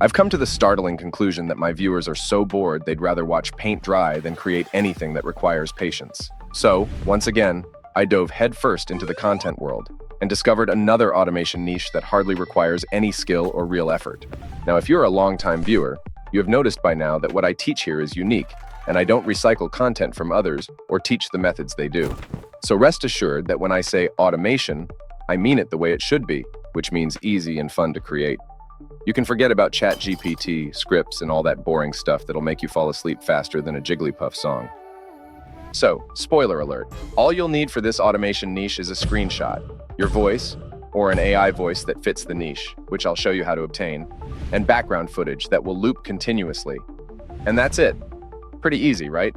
I've come to the startling conclusion that my viewers are so bored they'd rather watch paint dry than create anything that requires patience. So, once again, I dove headfirst into the content world and discovered another automation niche that hardly requires any skill or real effort. Now, if you're a longtime viewer, you have noticed by now that what I teach here is unique, and I don't recycle content from others or teach the methods they do. So rest assured that when I say automation, I mean it the way it should be, which means easy and fun to create. You can forget about ChatGPT, scripts, and all that boring stuff that'll make you fall asleep faster than a Jigglypuff song. So, spoiler alert, all you'll need for this automation niche is a screenshot, your voice, or an AI voice that fits the niche, which I'll show you how to obtain, and background footage that will loop continuously. And that's it. Pretty easy, right?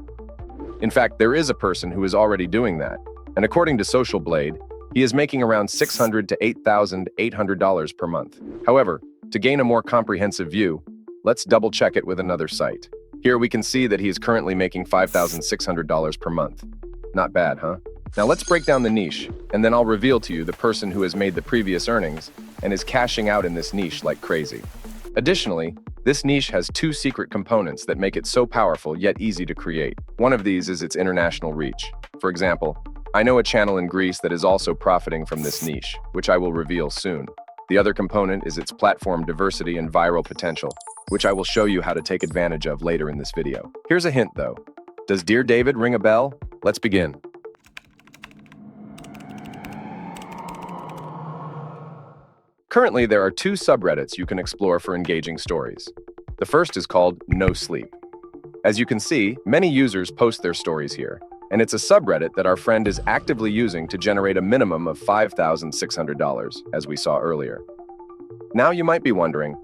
In fact, there is a person who is already doing that, and according to Social Blade, he is making around $600 to $8,800 per month. However, to gain a more comprehensive view, let's double-check it with another site. Here we can see that he is currently making $5,600 per month. Not bad, huh? Now let's break down the niche, and then I'll reveal to you the person who has made the previous earnings and is cashing out in this niche like crazy. Additionally, this niche has two secret components that make it so powerful yet easy to create. One of these is its international reach. For example, I know a channel in Greece that is also profiting from this niche, which I will reveal soon. The other component is its platform diversity and viral potential, which I will show you how to take advantage of later in this video. Here's a hint though. Does Dear David ring a bell? Let's begin. Currently, there are two subreddits you can explore for engaging stories. The first is called No Sleep. As you can see, many users post their stories here, and it's a subreddit that our friend is actively using to generate a minimum of $5,600, as we saw earlier. Now you might be wondering,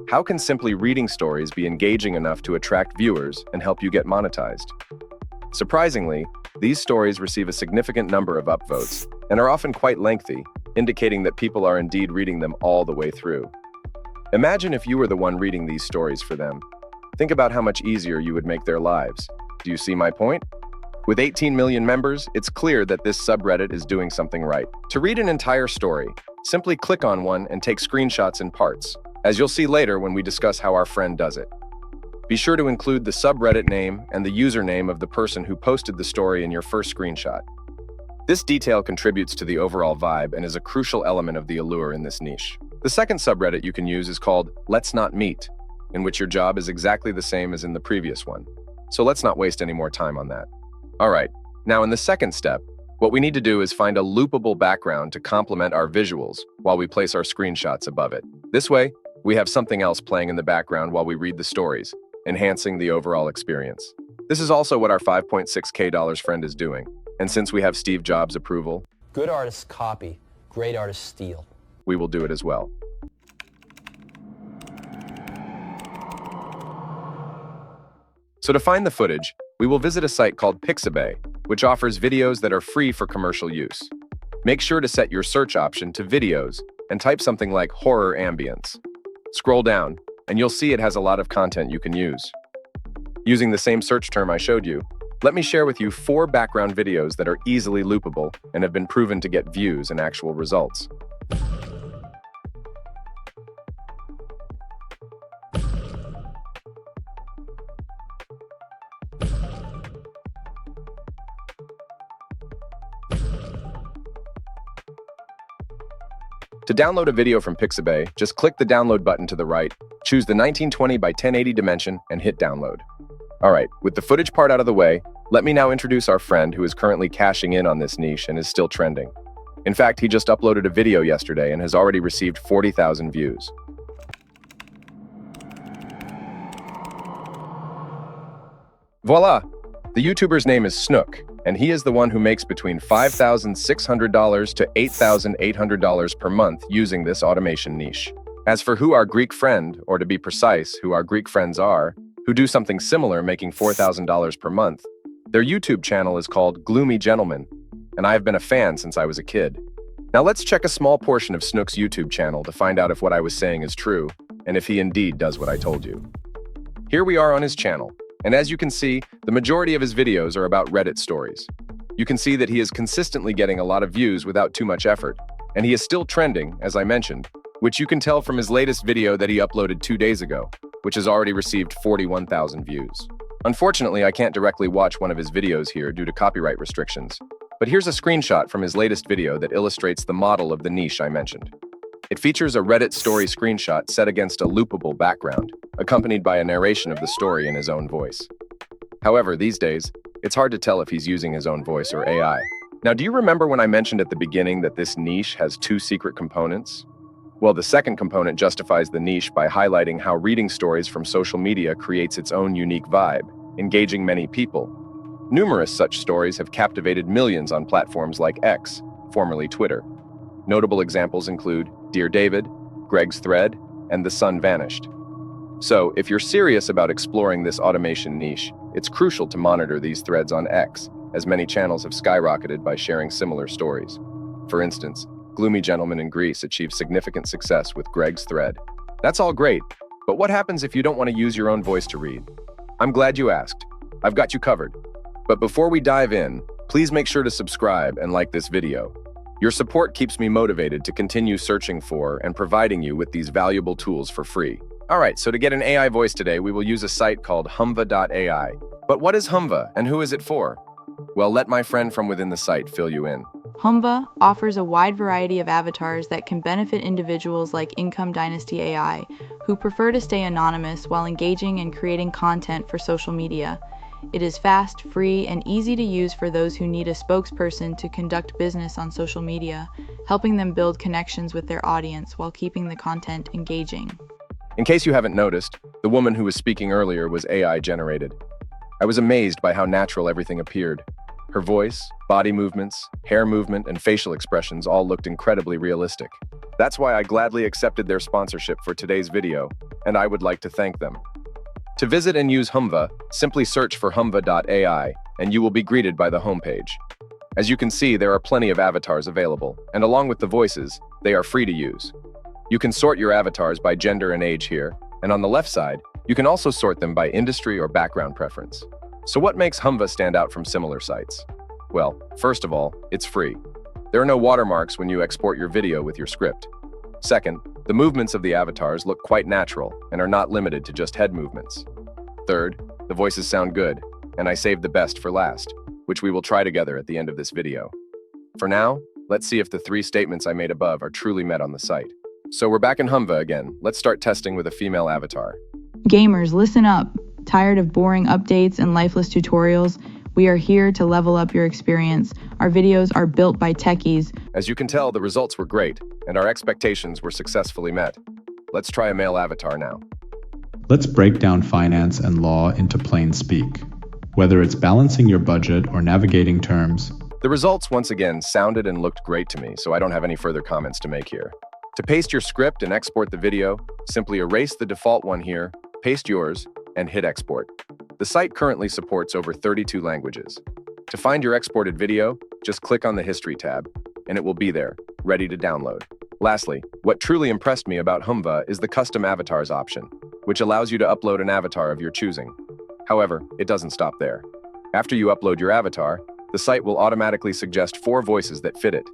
how can simply reading stories be engaging enough to attract viewers and help you get monetized? Surprisingly, these stories receive a significant number of upvotes and are often quite lengthy, indicating that people are indeed reading them all the way through. Imagine if you were the one reading these stories for them. Think about how much easier you would make their lives. Do you see my point? With 18 million members, it's clear that this subreddit is doing something right. To read an entire story, simply click on one and take screenshots in parts, as you'll see later when we discuss how our friend does it. Be sure to include the subreddit name and the username of the person who posted the story in your first screenshot. This detail contributes to the overall vibe and is a crucial element of the allure in this niche. The second subreddit you can use is called Let's Not Meet, in which your job is exactly the same as in the previous one. So let's not waste any more time on that. All right, now in the second step, what we need to do is find a loopable background to complement our visuals while we place our screenshots above it. This way, we have something else playing in the background while we read the stories, enhancing the overall experience. This is also what our $5.6K friend is doing. And since we have Steve Jobs' approval, good artists copy, great artists steal. We will do it as well. So to find the footage, we will visit a site called Pixabay, which offers videos that are free for commercial use. Make sure to set your search option to videos and type something like horror ambience. Scroll down, and you'll see it has a lot of content you can use. Using the same search term I showed you, let me share with you 4 background videos that are easily loopable and have been proven to get views and actual results. To download a video from Pixabay, just click the download button to the right, choose the 1920 by 1080 dimension, and hit download. All right, with the footage part out of the way, let me now introduce our friend who is currently cashing in on this niche and is still trending. In fact, he just uploaded a video yesterday and has already received 40,000 views. Voila! The YouTuber's name is Snook, and he is the one who makes between $5,600 to $8,800 per month using this automation niche. As for who our Greek friend, or to be precise, who our Greek friends are, who do something similar making $4,000 per month, their YouTube channel is called Gloomy Gentleman, and I have been a fan since I was a kid. Now let's check a small portion of Snook's YouTube channel to find out if what I was saying is true, and if he indeed does what I told you. Here we are on his channel, and as you can see, the majority of his videos are about Reddit stories. You can see that he is consistently getting a lot of views without too much effort, and he is still trending, as I mentioned, which you can tell from his latest video that he uploaded 2 days ago, which has already received 41,000 views. Unfortunately, I can't directly watch one of his videos here due to copyright restrictions, but here's a screenshot from his latest video that illustrates the model of the niche I mentioned. It features a Reddit story screenshot set against a loopable background, accompanied by a narration of the story in his own voice. However, these days, it's hard to tell if he's using his own voice or AI. Now, do you remember when I mentioned at the beginning that this niche has 2 secret components? Well, the second component justifies the niche by highlighting how reading stories from social media creates its own unique vibe, engaging many people. Numerous such stories have captivated millions on platforms like X, formerly Twitter. Notable examples include Dear David, Greg's Thread, and The Sun Vanished. So, if you're serious about exploring this automation niche, it's crucial to monitor these threads on X, as many channels have skyrocketed by sharing similar stories. For instance, Gloomy Gentleman in Greece achieved significant success with Greg's Thread. That's all great, but what happens if you don't want to use your own voice to read? I'm glad you asked. I've got you covered. But before we dive in, please make sure to subscribe and like this video. Your support keeps me motivated to continue searching for and providing you with these valuable tools for free. Alright, so to get an AI voice today, we will use a site called Humva.AI. But what is Humva, and who is it for? Well, let my friend from within the site fill you in. Humva offers a wide variety of avatars that can benefit individuals like Income Dynasty AI, who prefer to stay anonymous while engaging and creating content for social media. It is fast, free, and easy to use for those who need a spokesperson to conduct business on social media, helping them build connections with their audience while keeping the content engaging. In case you haven't noticed, the woman who was speaking earlier was AI generated. I was amazed by how natural everything appeared. Her voice, body movements, hair movement, and facial expressions all looked incredibly realistic. That's why I gladly accepted their sponsorship for today's video, and I would like to thank them. To visit and use Humva, simply search for Humva.AI, and you will be greeted by the homepage. As you can see, there are plenty of avatars available, and along with the voices, they are free to use. You can sort your avatars by gender and age here, and on the left side, you can also sort them by industry or background preference. So what makes Humva stand out from similar sites? Well, first of all, it's free. There are no watermarks when you export your video with your script. Second, the movements of the avatars look quite natural and are not limited to just head movements. Third, the voices sound good, and I saved the best for last, which we will try together at the end of this video. For now, let's see if the 3 statements I made above are truly met on the site. So we're back in Humva again. Let's start testing with a female avatar. Gamers, listen up! Tired of boring updates and lifeless tutorials? We are here to level up your experience. Our videos are built by techies. As you can tell, the results were great, and our expectations were successfully met. Let's try a male avatar now. Let's break down finance and law into plain speak. Whether it's balancing your budget or navigating terms. The results once again sounded and looked great to me, so I don't have any further comments to make here. To paste your script and export the video, simply erase the default one here, paste yours, and hit export. The site currently supports over 32 languages. To find your exported video, just click on the History tab, and it will be there, ready to download. Lastly, what truly impressed me about Humva is the Custom Avatars option, which allows you to upload an avatar of your choosing. However, it doesn't stop there. After you upload your avatar, the site will automatically suggest 4 voices that fit it,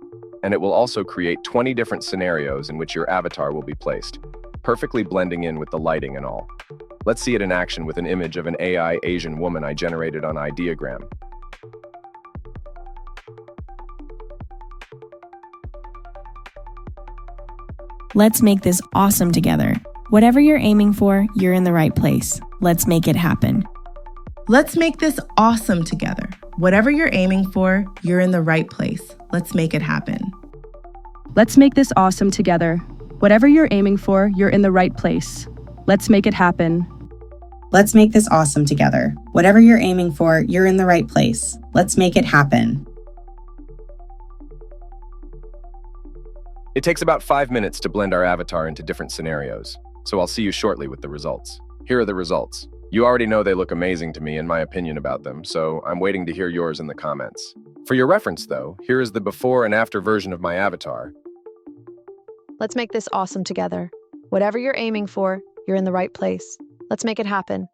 and it will also create 20 different scenarios in which your avatar will be placed, perfectly blending in with the lighting and all. Let's see it in action with an image of an AI Asian woman I generated on Ideogram. Let's make this awesome together. Whatever you're aiming for, you're in the right place. Let's make it happen. Let's make this awesome together. Whatever you're aiming for, you're in the right place. Let's make it happen. Let's make this awesome together. Whatever you're aiming for, you're in the right place. Let's make it happen. Let's make this awesome together. Whatever you're aiming for, you're in the right place. Let's make it happen. It takes about 5 minutes to blend our avatar into different scenarios, so I'll see you shortly with the results. Here are the results. You already know they look amazing to me in my opinion about them, so I'm waiting to hear yours in the comments. For your reference though, here is the before and after version of my avatar. Let's make this awesome together. Whatever you're aiming for, you're in the right place. Let's make it happen.